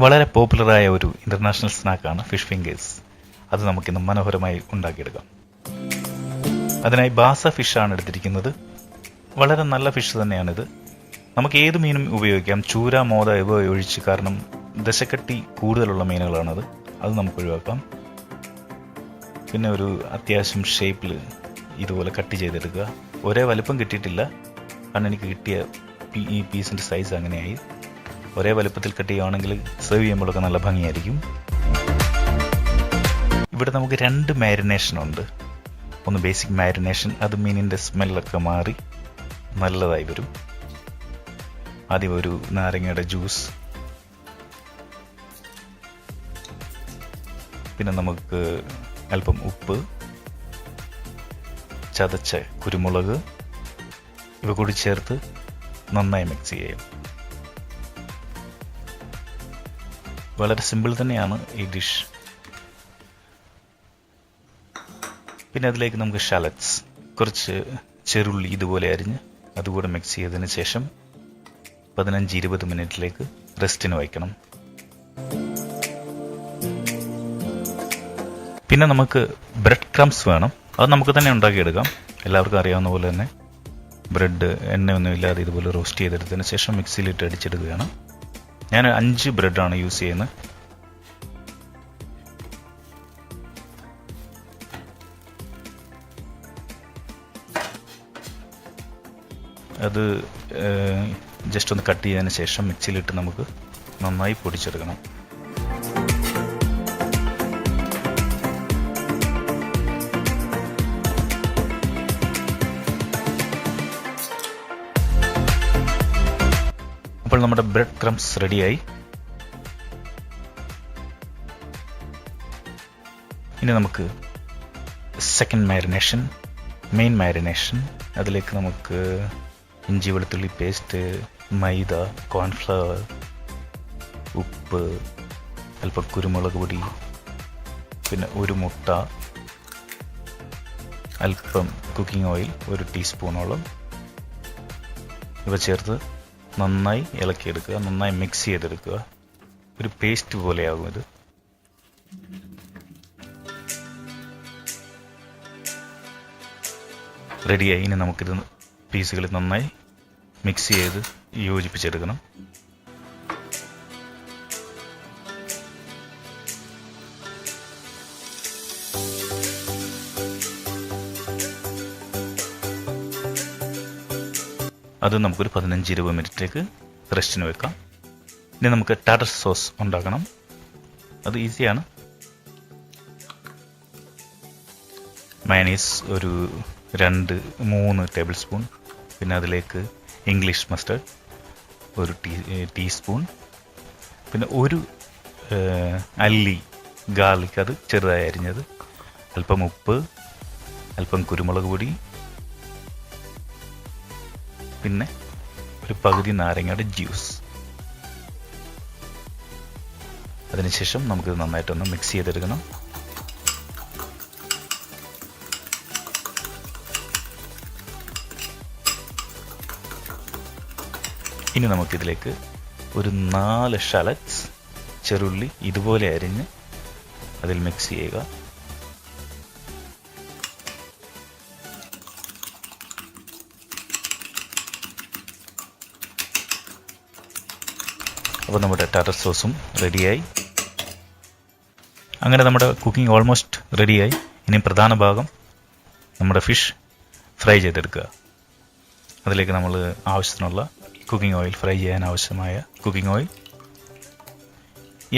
വളരെ പോപ്പുലറായ ഒരു ഇന്റർനാഷണൽ സ്നാക്കാണ് ഫിഷ് ഫിംഗേഴ്സ്. അത് നമുക്കിന്ന് മനോഹരമായി ഉണ്ടാക്കിയെടുക്കാം. അതിനായി ബാസ ഫിഷാണ് എടുത്തിരിക്കുന്നത്. വളരെ നല്ല ഫിഷ് തന്നെയാണിത്. നമുക്ക് ഏത് മീനും ഉപയോഗിക്കാം, ചൂര, മോത ഇവ ഒഴിച്ച്. കാരണം ദശക്കട്ടി കൂടുതലുള്ള മീനുകളാണത്, അത് നമുക്ക് ഒഴിവാക്കാം. പിന്നെ ഒരു അത്യാവശ്യം ഷേപ്പിൽ ഇതുപോലെ കട്ട് ചെയ്തെടുക്കുക. ഒരേ വലിപ്പം കിട്ടിയിട്ടില്ല, കാരണം എനിക്ക് കിട്ടിയ ഈ പീസിൻ്റെ സൈസ് അങ്ങനെയായി. ഒരേ വലുപ്പത്തിൽ കട്ട് ചെയ്യുകയാണെങ്കിൽ സെർവ് ചെയ്യുമ്പോഴൊക്കെ നല്ല ഭംഗിയായിരിക്കും. ഇവിടെ നമുക്ക് 2 മാരിനേഷൻ ഉണ്ട്. ഒന്ന് ബേസിക് മാരിനേഷൻ, അത് മീനിൻ്റെ സ്മെല്ലൊക്കെ മാറി നല്ലതായി വരും. ആദ്യം ഒരു നാരങ്ങയുടെ ജ്യൂസ്, പിന്നെ നമുക്ക് അല്പം ഉപ്പ്, ചതച്ച കുരുമുളക് ഇവ കൂടി ചേർത്ത് നന്നായി മിക്സ് ചെയ്യാം. വളരെ സിമ്പിൾ തന്നെയാണ് ഈ ഡിഷ്. പിന്നെ അതിലേക്ക് നമുക്ക് ഷാലറ്റ്സ്, കുറച്ച് ചെറുള്ളി ഇതുപോലെ അരിഞ്ഞ് അതുകൂടെ മിക്സ് ചെയ്തതിന് ശേഷം 15-20 മിനിറ്റിലേക്ക് റെസ്റ്റിന് വയ്ക്കണം. പിന്നെ നമുക്ക് ബ്രെഡ് ക്രംസ് വേണം. അത് നമുക്ക് തന്നെ ഉണ്ടാക്കിയെടുക്കാം. എല്ലാവർക്കും അറിയാവുന്ന പോലെ തന്നെ ബ്രെഡ് എണ്ണയൊന്നും ഇല്ലാതെ ഇതുപോലെ റോസ്റ്റ് ചെയ്തെടുത്തതിന് ശേഷം മിക്സിയിലിട്ട് അടിച്ചെടുക്കുകയാണ്. ഞാൻ 5 ബ്രെഡാണ് യൂസ് ചെയ്യുന്നത്. അത് ജസ്റ്റ് ഒന്ന് കട്ട് ചെയ്തതിന് ശേഷം മിക്സിയിലിട്ട് നമുക്ക് നന്നായി പൊടിച്ചെടുക്കണം. അപ്പോൾ നമ്മുടെ ബ്രെഡ് ക്രംസ് റെഡിയായി. ഇനി നമുക്ക് സെക്കൻഡ് മാരിനേഷൻ, മെയിൻ മാരിനേഷൻ. അതിലേക്ക് നമുക്ക് ഇഞ്ചി വെളുത്തുള്ളി പേസ്റ്റ്, മൈദ, കോൺഫ്ലവർ, ഉപ്പ്, അല്പം കുരുമുളക് പൊടി, പിന്നെ ഒരു മുട്ട, അല്പം കുക്കിംഗ് ഓയിൽ 1 ടീസ്പൂണോളം ഇവ ചേർത്ത് നന്നായി ഇളക്കിയെടുക്കുക. നന്നായി മിക്സ് ചെയ്തെടുക്കുക. ഒരു പേസ്റ്റ് പോലെയാകും ഇത്. റെഡിയായി. ഇനി നമുക്കിത് പീസുകൾ നന്നായി മിക്സ് ചെയ്ത് യോജിപ്പിച്ചെടുക്കണം. അത് നമുക്കൊരു 15-20 മിനിറ്റിലേക്ക് റെസ്റ്റിന് വെക്കാം. ഇനി നമുക്ക് ടാർട്ടർ സോസ് ഉണ്ടാക്കണം. അത് ഈസിയാണ്. മയണീസ് ഒരു 2-3 ടേബിൾ സ്പൂൺ, പിന്നെ അതിലേക്ക് ഇംഗ്ലീഷ് മസ്റ്റർഡ് 1 ടീസ്പൂൺ, പിന്നെ ഒരു അല്ലി ഗാർലിക്, അത് ചെറുതായി അരിഞ്ഞത്, അല്പം ഉപ്പ്, അല്പം കുരുമുളക് പൊടി, പിന്നെ ഒരു പകുതി നാരങ്ങയുടെ ജ്യൂസ്. അതിനുശേഷം നമുക്കിത് നന്നായിട്ടൊന്ന് മിക്സ് ചെയ്തെടുക്കണം. ഇനി നമുക്കിതിലേക്ക് ഒരു 4 ഷാലറ്റ്സ്, ചെറുള്ളി ഇതുപോലെ അരിഞ്ഞ് അതിൽ മിക്സ് ചെയ്യുക. അപ്പോൾ നമ്മുടെ ടാർട്ടർ സോസും റെഡിയായി. അങ്ങനെ നമ്മുടെ കുക്കിംഗ് ഓൾമോസ്റ്റ് റെഡിയായി. ഇനി പ്രധാന ഭാഗം നമ്മുടെ ഫിഷ് ഫ്രൈ ചെയ്തെടുക്കുക. അതിലേക്ക് നമ്മൾ ആവശ്യത്തിനുള്ള കുക്കിംഗ് ഓയിൽ, ഫ്രൈ ചെയ്യാൻ ആവശ്യമായ കുക്കിംഗ് ഓയിൽ.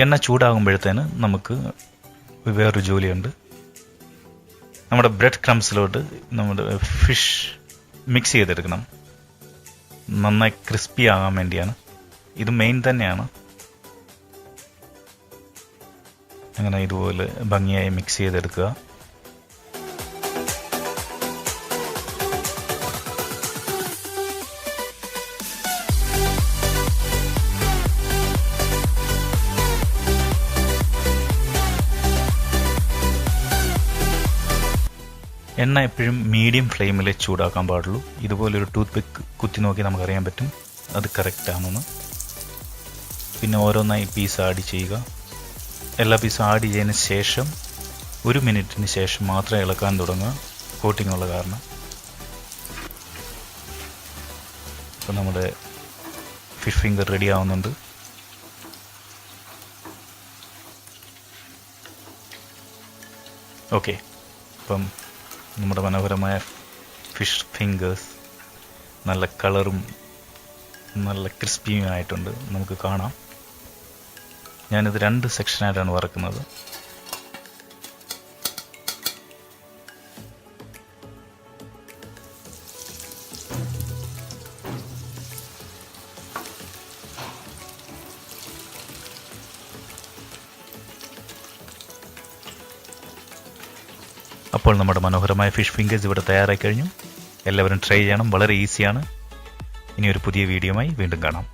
എണ്ണ ചൂടാകുമ്പോഴത്തേന് നമുക്ക് വേറൊരു ജോലിയുണ്ട്. നമ്മുടെ ബ്രെഡ് ക്രംസിലോട്ട് നമ്മുടെ ഫിഷ് മിക്സ് ചെയ്തെടുക്കണം. നന്നായി ക്രിസ്പി ആകാൻ വേണ്ടിയാണ്. ഇത് മെയിൻ തന്നെയാണ്. അങ്ങനെ ഇതുപോലെ ഭംഗിയായി മിക്സ് ചെയ്തെടുക്കുക. എണ്ണ എപ്പോഴും മീഡിയം ഫ്ലെയിമിൽ ചൂടാക്കാൻ പാടുള്ളൂ. ഇതുപോലൊരു ടൂത്ത് പിക്ക് കുത്തി നോക്കി നമുക്കറിയാൻ പറ്റും അത് കറക്റ്റ് ആണെന്ന്. പിന്നെ ഓരോന്നായി പീസ് ആഡ് ചെയ്യുക. എല്ലാ പീസും ആഡ് ചെയ്തതിന് ശേഷം 1 മിനിറ്റിന് ശേഷം മാത്രമേ ഇളക്കാൻ തുടങ്ങുക, കോട്ടിംഗ് ഉള്ള കാരണം. അപ്പോൾ നമ്മുടെ ഫിഷ് ഫിംഗർ റെഡി ആവുന്നുണ്ട്. ഓക്കെ, അപ്പം നമ്മുടെ മനോഹരമായ ഫിഷ് ഫിംഗേഴ്സ് നല്ല കളറും നല്ല ക്രിസ്പിയും ആയിട്ടുണ്ട്. നമുക്ക് കാണാം. ഞാനിത് 2 സെക്ഷനായിട്ടാണ് വറക്കുന്നത്. അപ്പോൾ നമ്മുടെ മനോഹരമായ ഫിഷ് ഫിംഗേഴ്സ് ഇവിടെ തയ്യാറായി കഴിഞ്ഞു. എല്ലാവരും ട്രൈ ചെയ്യണം, വളരെ ഈസിയാണ്. ഇനി ഒരു പുതിയ വീഡിയോയുമായി വീണ്ടും കാണാം.